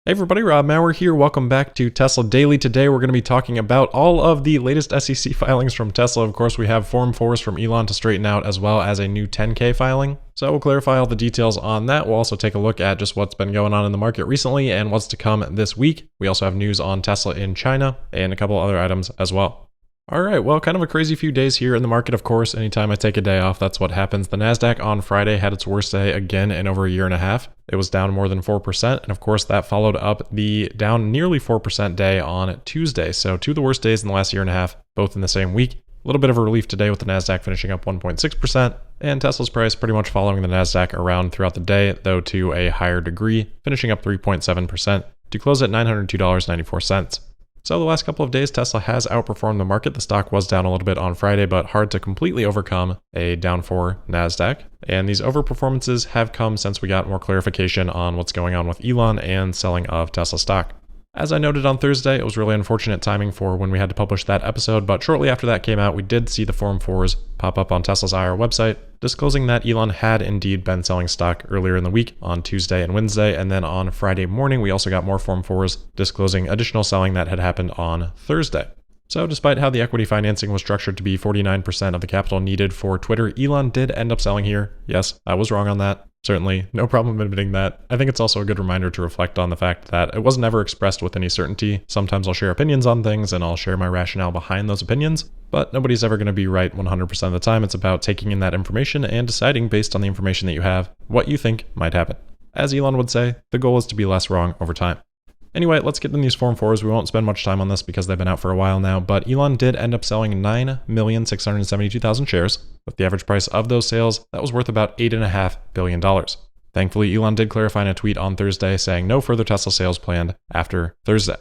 Hey everybody, Rob Maurer here. Welcome back to Tesla Daily. Today we're going to be talking about all of the latest SEC filings from Tesla. Of course, we have Form 4s from Elon to straighten out, as well as a new 10K filing. So we'll clarify all the details on that. We'll also take a look at just what's been going on in the market recently and what's to come this week. We also have news on Tesla in China and a couple other items as well. All right, well, kind of a crazy few days here in the market, of course. Anytime I take a day off, that's what happens. The NASDAQ on Friday had its worst day again in over a year and a half. It was down more than 4%, and of course, that followed up the down nearly 4% day on Tuesday. So two of the worst days in the last year and a half, both in the same week. A little bit of a relief today with the NASDAQ finishing up 1.6%, and Tesla's price pretty much following the NASDAQ around throughout the day, though to a higher degree, finishing up 3.7% to close at $902.94. So the last couple of days, Tesla has outperformed the market. The stock was down a little bit on Friday, but hard to completely overcome a down for NASDAQ. And these overperformances have come since we got more clarification on what's going on with Elon and selling of Tesla stock. As I noted on Thursday, it was really unfortunate timing for when we had to publish that episode, but shortly after that came out, we did see the Form 4s pop up on Tesla's IR website, disclosing that Elon had indeed been selling stock earlier in the week on Tuesday and Wednesday, and then on Friday morning, we also got more Form 4s disclosing additional selling that had happened on Thursday. So despite how the equity financing was structured to be 49% of the capital needed for Twitter, Elon did end up selling here. Yes, I was wrong on that. Certainly, no problem admitting that. I think it's also a good reminder to reflect on the fact that it was never expressed with any certainty. Sometimes I'll share opinions on things and I'll share my rationale behind those opinions, but nobody's ever going to be right 100% of the time. It's about taking in that information and deciding based on the information that you have what you think might happen. As Elon would say, the goal is to be less wrong over time. Anyway, let's get in these Form 4s. We won't spend much time on this because they've been out for a while now, but Elon did end up selling 9,672,000 shares. With the average price of those sales, that was worth about $8.5 billion. Thankfully, Elon did clarify in a tweet on Thursday saying no further Tesla sales planned after Thursday.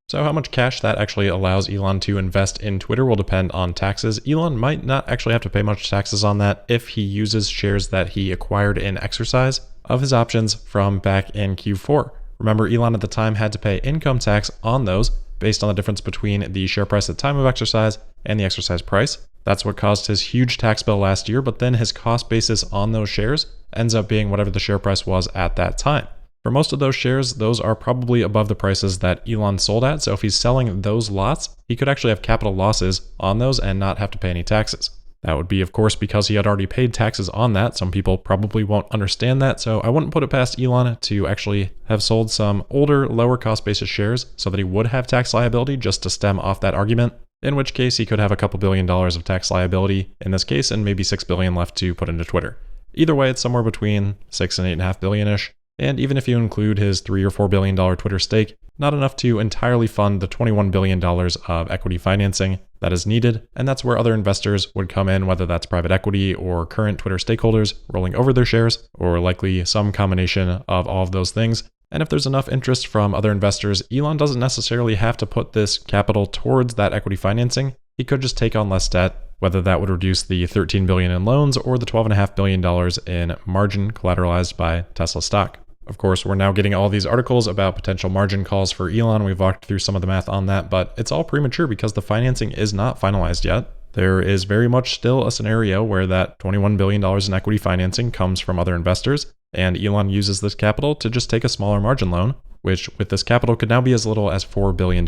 So how much cash that actually allows Elon to invest in Twitter will depend on taxes. Elon might not actually have to pay much taxes on that if he uses shares that he acquired in exercise of his options from back in Q4. Remember, Elon at the time had to pay income tax on those based on the difference between the share price at the time of exercise and the exercise price. That's what caused his huge tax bill last year, but then his cost basis on those shares ends up being whatever the share price was at that time. For most of those shares, those are probably above the prices that Elon sold at, so if he's selling those lots, he could actually have capital losses on those and not have to pay any taxes. That would be, of course, because he had already paid taxes on that. Some people probably won't understand that, so I wouldn't put it past Elon to actually have sold some older, lower cost basis shares so that he would have tax liability just to stem off that argument, in which case he could have a couple $1 billion of tax liability in this case and maybe $6 billion left to put into Twitter. Either way, it's somewhere between $6 and $8.5 billion-ish. And even if you include his $3 or $4 billion Twitter stake, not enough to entirely fund the $21 billion of equity financing that is needed. And that's where other investors would come in, whether that's private equity or current Twitter stakeholders rolling over their shares, or likely some combination of all of those things. And if there's enough interest from other investors, Elon doesn't necessarily have to put this capital towards that equity financing. He could just take on less debt, whether that would reduce the $13 billion in loans or the $12.5 billion in margin collateralized by Tesla stock. Of course, we're now getting all these articles about potential margin calls for Elon. We've walked through some of the math on that, but it's all premature because the financing is not finalized yet. There is very much still a scenario where that $21 billion in equity financing comes from other investors, and Elon uses this capital to just take a smaller margin loan, which with this capital could now be as little as $4 billion.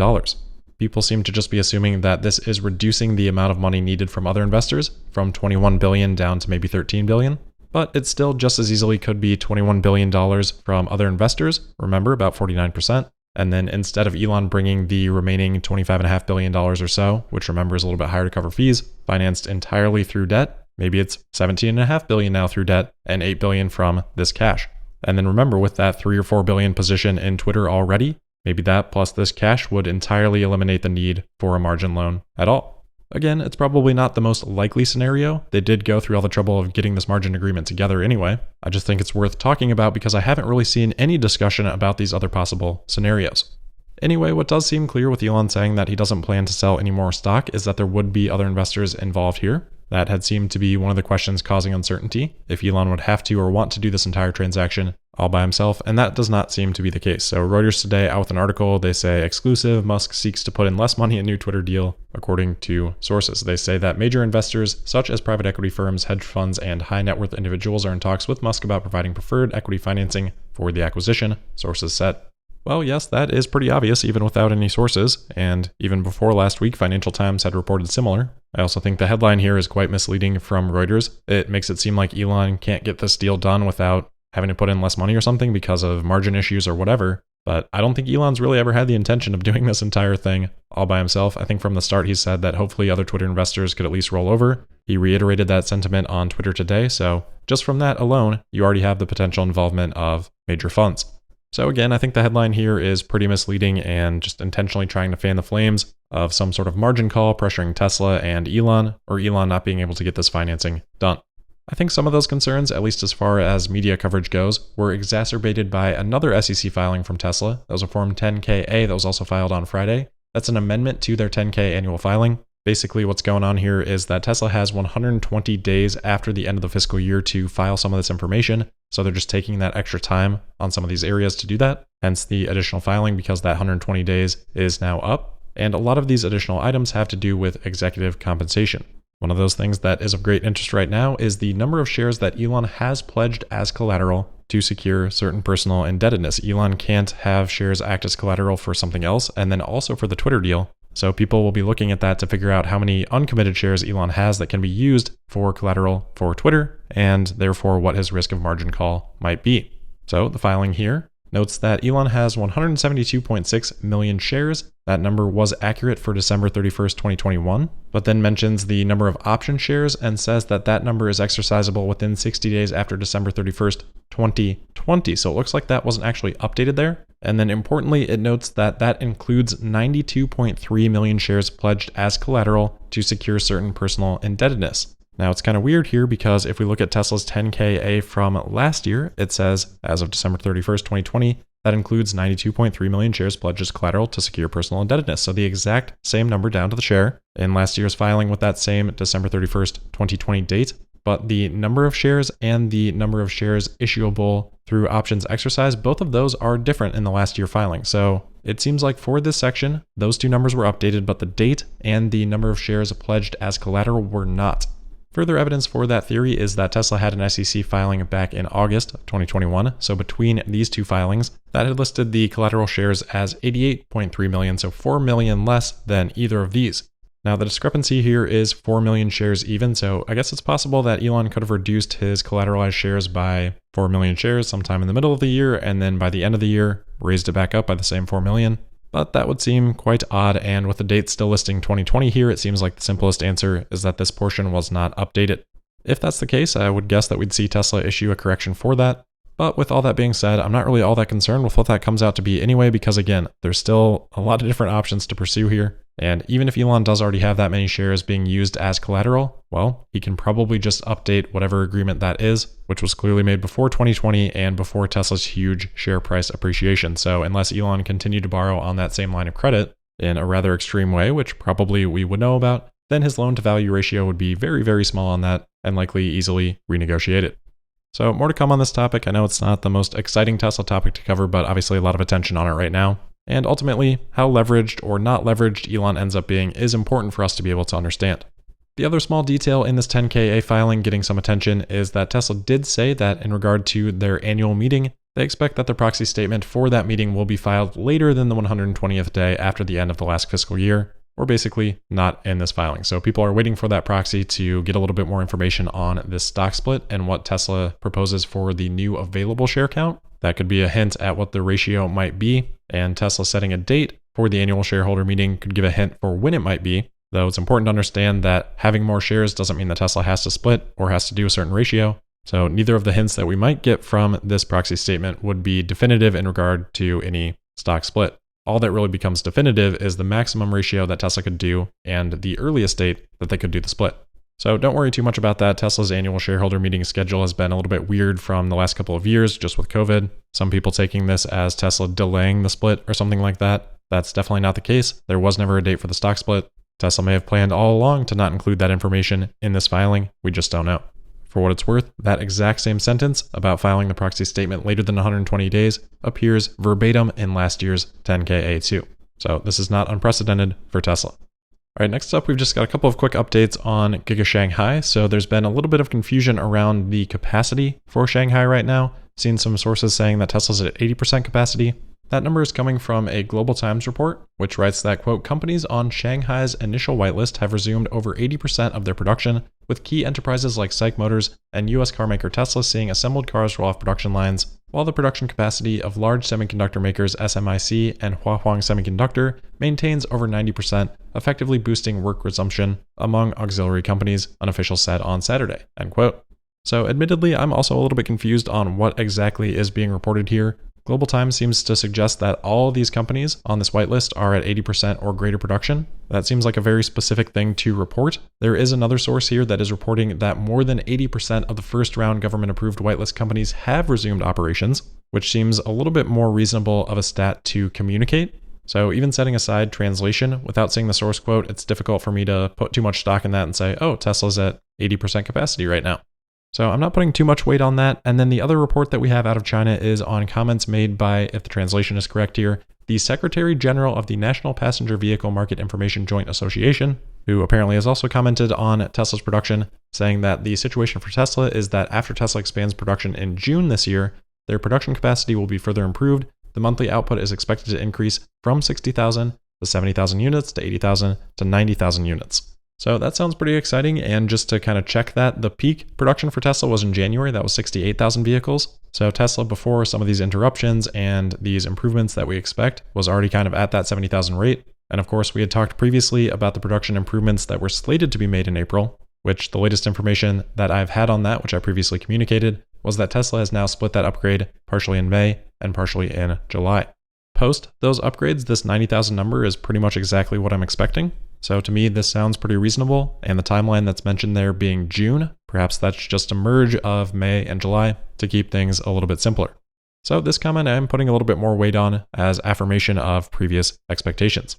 People seem to just be assuming that this is reducing the amount of money needed from other investors from $21 billion down to maybe $13 billion. But it still just as easily could be $21 billion from other investors, remember about 49%, and then instead of Elon bringing the remaining $25.5 billion or so, which remember is a little bit higher to cover fees, financed entirely through debt, maybe it's $17.5 billion now through debt and $8 billion from this cash. And then remember with that $3 or $4 billion position in Twitter already, maybe that plus this cash would entirely eliminate the need for a margin loan at all. Again, it's probably not the most likely scenario. They did go through all the trouble of getting this margin agreement together anyway. I just think it's worth talking about because I haven't really seen any discussion about these other possible scenarios. Anyway, what does seem clear with Elon saying that he doesn't plan to sell any more stock is that there would be other investors involved here. That had seemed to be one of the questions causing uncertainty, if Elon would have to or want to do this entire transaction all by himself, and that does not seem to be the case. So Reuters today out with an article, they say exclusive, Musk seeks to put in less money in new Twitter deal, according to sources. They say that major investors, such as private equity firms, hedge funds, and high net worth individuals are in talks with Musk about providing preferred equity financing for the acquisition, sources said. Well, yes, that is pretty obvious even without any sources, and even before last week, Financial Times had reported similar. I also think the headline here is quite misleading from Reuters. It makes it seem like Elon can't get this deal done without having to put in less money or something because of margin issues or whatever. But I don't think Elon's really ever had the intention of doing this entire thing all by himself. I think from the start he said that hopefully other Twitter investors could at least roll over. He reiterated that sentiment on Twitter today, so just from that alone, you already have the potential involvement of major funds. So again, I think the headline here is pretty misleading and just intentionally trying to fan the flames of some sort of margin call pressuring Tesla and Elon, or Elon not being able to get this financing done. I think some of those concerns, at least as far as media coverage goes, were exacerbated by another SEC filing from Tesla. That was a Form 10-KA that was also filed on Friday. That's an amendment to their 10-K annual filing. Basically, what's going on here is that Tesla has 120 days after the end of the fiscal year to file some of this information. So they're just taking that extra time on some of these areas to do that. Hence the additional filing, because that 120 days is now up. And a lot of these additional items have to do with executive compensation. One of those things that is of great interest right now is the number of shares that Elon has pledged as collateral to secure certain personal indebtedness. Elon can't have shares act as collateral for something else, and then also for the Twitter deal. So people will be looking at that to figure out how many uncommitted shares Elon has that can be used for collateral for Twitter, and therefore what his risk of margin call might be. So the filing here notes that Elon has 172.6 million shares. That number was accurate for December 31st, 2021, but then mentions the number of option shares and says that that number is exercisable within 60 days after December 31st, 2020. So it looks like that wasn't actually updated there. And then importantly, it notes that that includes 92.3 million shares pledged as collateral to secure certain personal indebtedness. Now it's kind of weird here because if we look at Tesla's 10-KA from last year, it says as of December 31st, 2020, that includes 92.3 million shares pledged as collateral to secure personal indebtedness. So the exact same number down to the share in last year's filing with that same December 31st, 2020 date. But the number of shares and the number of shares issuable through options exercise, both of those are different in the last year filing. So it seems like for this section, those two numbers were updated, but the date and the number of shares pledged as collateral were not. Further evidence for that theory is that Tesla had an SEC filing back in August of 2021. So between these two filings, that had listed the collateral shares as 88.3 million, so 4 million less than either of these. Now the discrepancy here is 4 million shares even, so I guess it's possible that Elon could have reduced his collateralized shares by 4 million shares sometime in the middle of the year, and then by the end of the year, raised it back up by the same 4 million. But that would seem quite odd, and with the date still listing 2020 here, it seems like the simplest answer is that this portion was not updated. If that's the case, I would guess that we'd see Tesla issue a correction for that. But with all that being said, I'm not really all that concerned with what that comes out to be anyway, because again, there's still a lot of different options to pursue here. And even if Elon does already have that many shares being used as collateral, well, he can probably just update whatever agreement that is, which was clearly made before 2020 and before Tesla's huge share price appreciation. So unless Elon continued to borrow on that same line of credit in a rather extreme way, which probably we would know about, then his loan to value ratio would be very, very small on that and likely easily renegotiated. So more to come on this topic. I know it's not the most exciting Tesla topic to cover, but obviously a lot of attention on it right now. And ultimately, how leveraged or not leveraged Elon ends up being is important for us to be able to understand. The other small detail in this 10-KA filing getting some attention is that Tesla did say that in regard to their annual meeting, they expect that the proxy statement for that meeting will be filed later than the 120th day after the end of the last fiscal year, or basically not in this filing. So people are waiting for that proxy to get a little bit more information on this stock split and what Tesla proposes for the new available share count. That could be a hint at what the ratio might be, and Tesla setting a date for the annual shareholder meeting could give a hint for when it might be, though it's important to understand that having more shares doesn't mean that Tesla has to split or has to do a certain ratio. So neither of the hints that we might get from this proxy statement would be definitive in regard to any stock split. All that really becomes definitive is the maximum ratio that Tesla could do and the earliest date that they could do the split. So don't worry too much about that. Tesla's annual shareholder meeting schedule has been a little bit weird from the last couple of years, just with COVID. Some people taking this as Tesla delaying the split or something like that. That's definitely not the case. There was never a date for the stock split. Tesla may have planned all along to not include that information in this filing. We just don't know. For what it's worth, that exact same sentence about filing the proxy statement later than 120 days appears verbatim in last year's 10-KA too. So this is not unprecedented for Tesla. All right, next up, we've just got a couple of quick updates on Giga Shanghai. So there's been a little bit of confusion around the capacity for Shanghai right now. Seen some sources saying that Tesla's at 80% capacity. That number is coming from a Global Times report, which writes that, quote, companies on Shanghai's initial whitelist have resumed over 80% of their production, with key enterprises like SAIC Motors and US carmaker Tesla seeing assembled cars roll off production lines, while the production capacity of large semiconductor makers SMIC and Huawei Semiconductor maintains over 90%, effectively boosting work resumption among auxiliary companies, an official said on Saturday, end quote. So admittedly, I'm also a little bit confused on what exactly is being reported here. Global Times seems to suggest that all of these companies on this whitelist are at 80% or greater production. That seems like a very specific thing to report. There is another source here that is reporting that more than 80% of the first round government-approved whitelist companies have resumed operations, which seems a little bit more reasonable of a stat to communicate. So even setting aside translation, without seeing the source quote, it's difficult for me to put too much stock in that and say, oh, Tesla's at 80% capacity right now. So I'm not putting too much weight on that. And then the other report that we have out of China is on comments made by, if the translation is correct here, the Secretary General of the National Passenger Vehicle Market Information Joint Association, who apparently has also commented on Tesla's production, saying that the situation for Tesla is that after Tesla expands production in June this year, their production capacity will be further improved. The monthly output is expected to increase from 60,000 to 70,000 units to 80,000 to 90,000 units. So that sounds pretty exciting, and just to kind of check that, the peak production for Tesla was in January. That was 68,000 vehicles. So Tesla, before some of these interruptions and these improvements that we expect, was already kind of at that 70,000 rate. And of course, we had talked previously about the production improvements that were slated to be made in April, which the latest information that I've had on that, which I previously communicated, was that Tesla has now split that upgrade partially in May and partially in July. Post those upgrades, this 90,000 number is pretty much exactly what I'm expecting. So to me, this sounds pretty reasonable, and the timeline that's mentioned there being June, perhaps that's just a merge of May and July to keep things a little bit simpler. So this comment I'm putting a little bit more weight on as affirmation of previous expectations.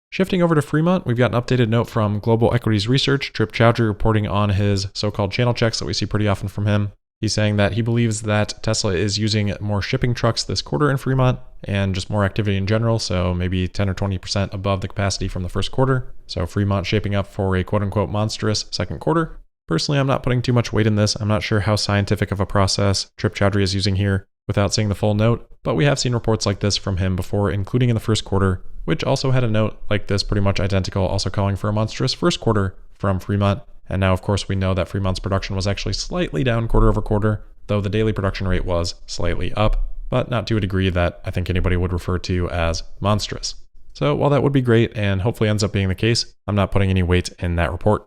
Shifting over to Fremont, we've got an updated note from Global Equities Research, Trip Chowdhury reporting on his so-called channel checks that we see pretty often from him. He's saying that he believes that Tesla is using more shipping trucks this quarter in Fremont and just more activity in general, so maybe 10 or 20% above the capacity from the first quarter. So Fremont shaping up for a quote-unquote monstrous second quarter. Personally, I'm not putting too much weight in this. I'm not sure how scientific of a process Trip Chowdhury is using here without seeing the full note, but we have seen reports like this from him before, including in the first quarter, which also had a note like this pretty much identical, also calling for a monstrous first quarter from Fremont. And now, of course, we know that Fremont's production was actually slightly down quarter over quarter, though the daily production rate was slightly up, but not to a degree that I think anybody would refer to as monstrous. So while that would be great and hopefully ends up being the case, I'm not putting any weight in that report.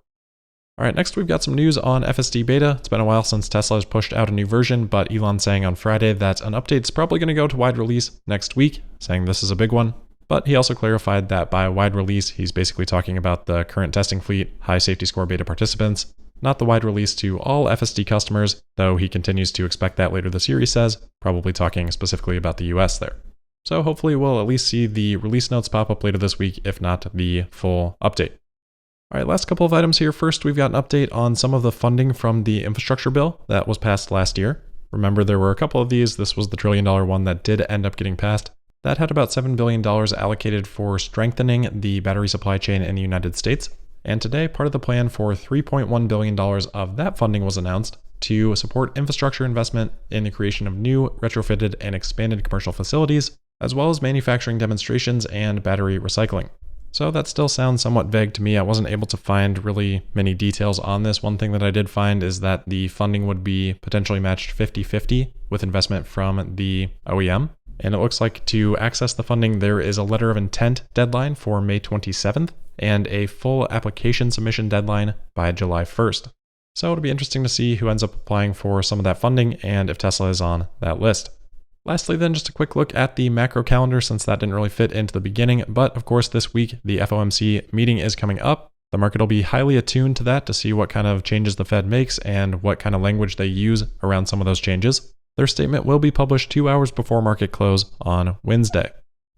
All right, next we've got some news on FSD Beta. It's been a while since Tesla has pushed out a new version, but Elon saying on Friday that an update's probably going to go to wide release next week, saying this is a big one. But he also clarified that by wide release, he's basically talking about the current testing fleet, high safety score beta participants, not the wide release to all FSD customers, though he continues to expect that later this year, he says, probably talking specifically about the US there. So hopefully we'll at least see the release notes pop up later this week, if not the full update. All right, last couple of items here. First, we've got an update on some of the funding from the infrastructure bill that was passed last year. Remember, there were a couple of these. This was the $1 trillion one that did end up getting passed. That had about $7 billion allocated for strengthening the battery supply chain in the United States. And today, part of the plan for $3.1 billion of that funding was announced to support infrastructure investment in the creation of new, retrofitted, and expanded commercial facilities, as well as manufacturing demonstrations and battery recycling. So that still sounds somewhat vague to me. I wasn't able to find really many details on this. One thing that I did find is that the funding would be potentially matched 50-50 with investment from the OEM. And it looks like to access the funding, there is a letter of intent deadline for May 27th and a full application submission deadline by July 1st. So it'll be interesting to see who ends up applying for some of that funding and if Tesla is on that list. Lastly, then, just a quick look at the macro calendar since that didn't really fit into the beginning. But of course, this week, the FOMC meeting is coming up. The market will be highly attuned to that to see what kind of changes the Fed makes and what kind of language they use around some of those changes. Their statement will be published 2 hours before market close on Wednesday.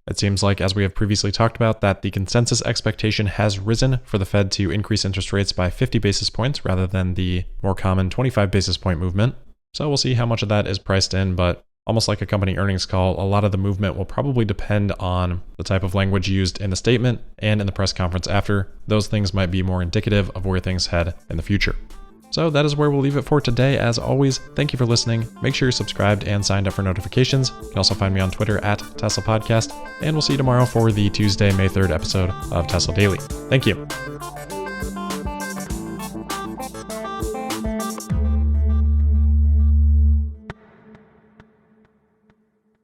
It seems like, as we have previously talked about, that the consensus expectation has risen for the Fed to increase interest rates by 50 basis points rather than the more common 25 basis point movement. So we'll see how much of that is priced in, but almost like a company earnings call, a lot of the movement will probably depend on the type of language used in the statement and in the press conference after. Those things might be more indicative of where things head in the future. So that is where we'll leave it for today. As always, thank you for listening. Make sure you're subscribed and signed up for notifications. You can also find me on Twitter at Tesla Podcast, and we'll see you tomorrow for the Tuesday, May 3rd episode of Tesla Daily. Thank you.